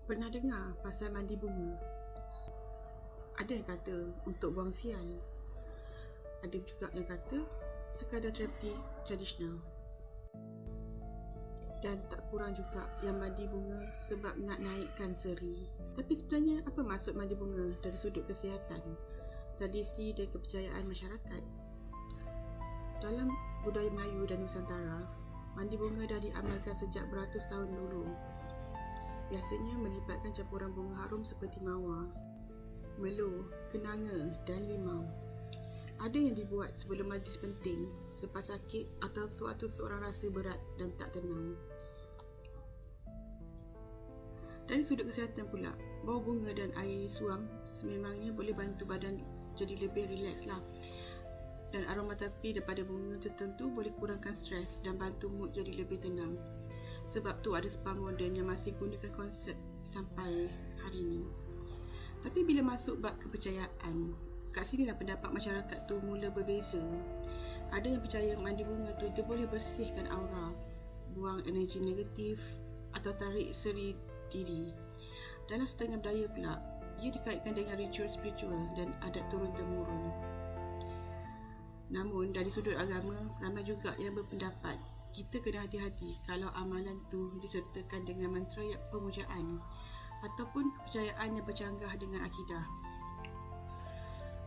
Pernah dengar pasal mandi bunga? Ada yang kata untuk buang sial. Ada juga yang kata sekadar terapi tradisional. Dan tak kurang juga yang mandi bunga sebab nak naikkan seri. Tapi sebenarnya apa maksud mandi bunga dari sudut kesihatan, tradisi dan kepercayaan masyarakat? Dalam budaya Melayu dan Nusantara, mandi bunga dah diamalkan sejak beratus tahun dulu. Biasanya melibatkan campuran bunga harum seperti mawar, melo, kenanga dan limau. Ada yang dibuat sebelum majlis penting, selepas sakit atau suatu seorang rasa berat dan tak tenang. Dari sudut kesihatan pula, bau bunga dan air suam sememangnya boleh bantu badan jadi lebih rileks lah. Dan aromaterapi daripada bunga tertentu boleh kurangkan stres dan bantu mood jadi lebih tenang. Sebab tu ada spa moden yang masih gunakan konsep sampai hari ini. Tapi bila masuk bab kepercayaan, kat sinilah pendapat masyarakat tu mula berbeza. Ada yang percaya mandi bunga tu dia boleh bersihkan aura, buang energi negatif atau tarik seri diri. Dalam setengah budaya pula, ia dikaitkan dengan ritual spiritual dan adat turun-temurun. Namun dari sudut agama, ramai juga yang berpendapat kita kena hati-hati kalau amalan tu disertakan dengan mantra pemujaan ataupun kepercayaan yang bercanggah dengan akidah.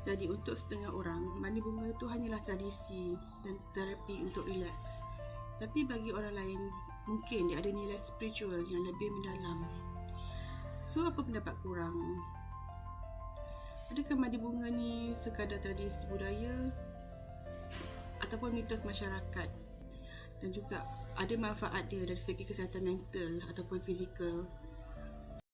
Jadi untuk setengah orang, mandi bunga tu hanyalah tradisi dan terapi untuk rileks. Tapi bagi orang lain, mungkin dia ada nilai spiritual yang lebih mendalam. So, apa pendapat korang? Adakah mandi bunga ni sekadar tradisi budaya ataupun mitos masyarakat? Dan juga ada manfaat dia dari segi kesihatan mental ataupun fizikal?